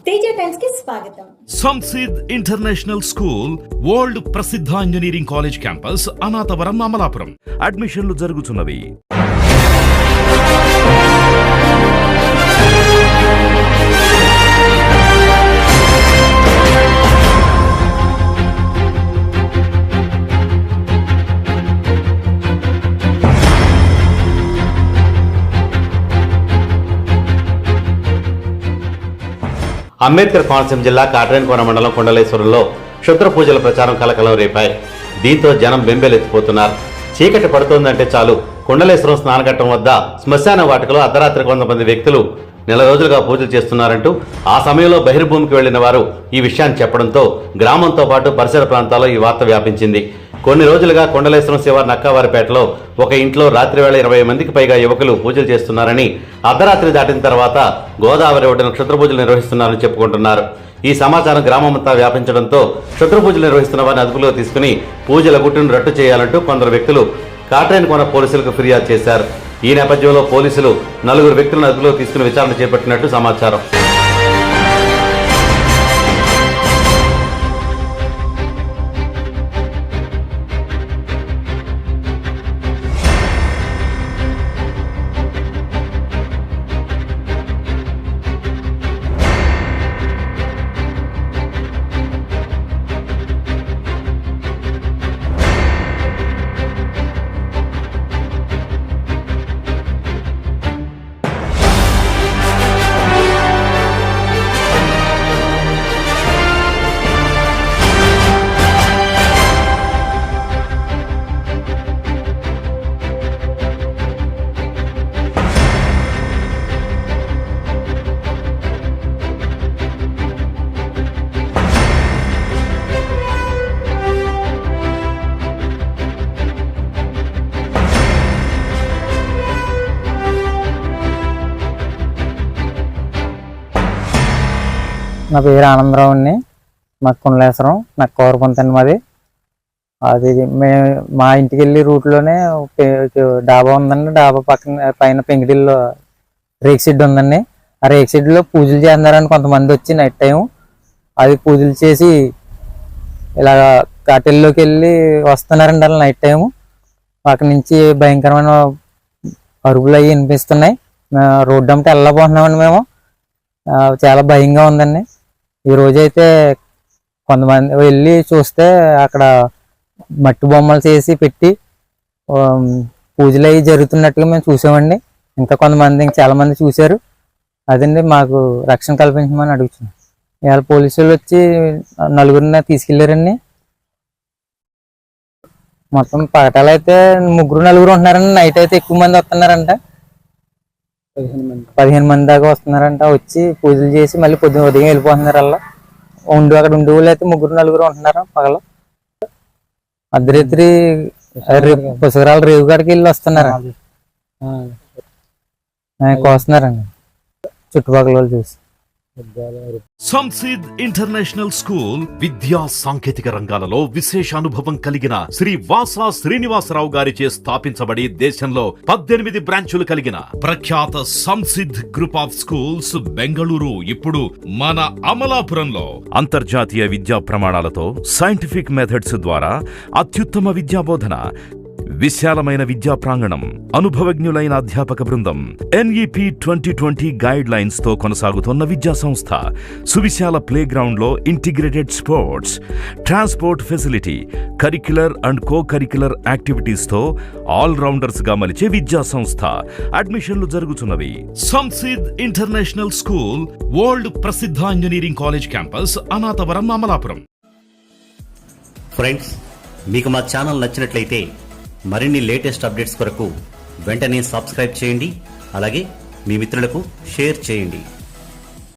Teja times కి స్వాగతం. సంసిద్ international school world ప్రసిద్ధ engineering college campus Anathavaram Amalapuram. అడ్మిషన్లు జరుగుతున్నవి. అంబేద్కర్ కోనసీమ జిల్లా కాట్రేనికోన మండలం కొండలేశ్వరంలో శుక్ర పూజల ప్రచారం కలకలం రేపాయి. దీంతో జనం బెంబేలెత్తిపోతున్నారు. చీకటి పడుతోందంటే చాలు కొండలేశ్వరం స్నానఘట్టం వద్ద శ్మశాన వాటికలో అర్ధరాత్రి 100 మంది వ్యక్తులు నెల రోజులుగా పూజలు చేస్తున్నారంటూ ఆ సమయంలో బహిర్భూమికి వెళ్లిన వారు ఈ విషయాన్ని చెప్పడంతో గ్రామంతో పాటు పరిసర ప్రాంతాల్లో ఈ వార్త వ్యాపించింది. కొన్ని రోజులుగా కొండలేశ్వరం శివారు నక్కావారిపేటలో ఒక ఇంట్లో రాత్రి వేళ 20 మందికి పైగా యువకులు పూజలు చేస్తున్నారని, అర్ధరాత్రి దాటిన తర్వాత గోదావరి ఒడ్డున క్షుద్రపూజలు నిర్వహిస్తున్నారని చెప్పుకుంటున్నారు. ఈ సమాచారం గ్రామమంతా వ్యాపించడంతో క్షుద్రపూజలు నిర్వహిస్తున్న వారిని అదుపులో తీసుకుని పూజల గుట్టును రట్టు చేయాలంటూ కొందరు వ్యక్తులు కాట్రేనికోన పోలీసులకు ఫిర్యాదు చేశారు. ఈ నేపథ్యంలో పోలీసులు 4 వ్యక్తులను అదుపులో తీసుకుని విచారణ చేపట్టినట్టు సమాచారం. నా పేరు ఆనందరావు అండి. మాకు కొండలేశ్వరం నాకు కోరపంతండి మాది. అది మా ఇంటికి వెళ్ళి రూట్లోనే డాబా ఉందండి. డాబా పైన పెంకిటిల్లో రేక్ షెడ్ ఉందండి. ఆ రేక్ షెడ్లో పూజలు చేస్తున్నారని కొంతమంది వచ్చి నైట్ టైం అది పూజలు చేసి ఇలా కాటెల్లోకి వెళ్ళి వస్తున్నారండి. అలా నైట్ టైము అక్కడి నుంచి భయంకరమైన అరుపులు అవి వినిపిస్తున్నాయి. రోడ్డు అంతా వెళ్ళబోతున్నామండి. మేము చాలా భయంగా ఉందండి. ఈ రోజైతే కొంతమంది వెళ్ళి చూస్తే అక్కడ మట్టి బొమ్మలు చేసి పెట్టి పూజలు అవి జరుగుతున్నట్టుగా మేము చూసామండి. ఇంకా కొంతమంది చాలా మంది చూశారు. అదండి మాకు రక్షణ కల్పించమని అడుగుతున్నాం. ఇవాళ పోలీసులు వచ్చి 4 తీసుకెళ్లారండి. మొత్తం పగటాలు అయితే 3-4 ఉంటున్నారండి. నైట్ అయితే ఎక్కువ మంది వస్తున్నారంట. 15 మంది దాకా వస్తున్నారంట. వచ్చి పూజలు చేసి మళ్ళీ ఉదయం వెళ్ళిపోతున్నారు. అలా అక్కడ ఉండే వాళ్ళు అయితే 3-4 ఉంటున్నారు. పగలు అర్ధరాత్రి పుసకరాలు రేవుగాడికి వెళ్ళి వస్తున్నారు. కోస్తున్నారండి చుట్టుపక్కల వాళ్ళు చూసి. సంసిద్ ఇంటర్నేషనల్ స్కూల్ విద్యా సాంకేతిక రంగాలలో విశేష అనుభవం కలిగిన శ్రీ వాసా శ్రీనివాసరావు గారిచే స్థాపించబడి దేశంలో 18 బ్రాంచులు కలిగిన ప్రఖ్యాత సంసిద్ గ్రూప్ ఆఫ్ స్కూల్స్ బెంగళూరు ఇప్పుడు మన అమలాపురంలో అంతర్జాతీయ విద్యా ప్రమాణాలతో సైంటిఫిక్ మెథడ్స్ ద్వారా అత్యుత్తమ విద్యా బోధన, విశాలమైన విద్యా ప్రాంగణం, అనుభవజ్ఞులైన అధ్యాపక బృందం, NEP 2020 గైడ్ లైన్స్ తో కొనసాగుతున్న విద్యా సంస్థ, సువిశాల ప్లే గ్రౌండ్ లో integrated sports, transport facility, curricular and co curricular activities తో ఆల్ రౌండర్స్ గా మలిచే విద్యా సంస్థ. అడ్మిషన్లు జరుగుతున్నవి. సంసిద్ ఇంటర్నేషనల్ స్కూల్ వరల్డ్ ప్రసిద్ధ engineering college campus Anathavaram Amalapuram. Friends, మీకు మా ఛానల్ నచ్చినట్లయితే మరిన్ని లేటెస్ట్ అప్డేట్స్ కొరకు వెంటనే సబ్స్క్రైబ్ చేయండి. అలాగే మీ మిత్రులకు షేర్ చేయండి.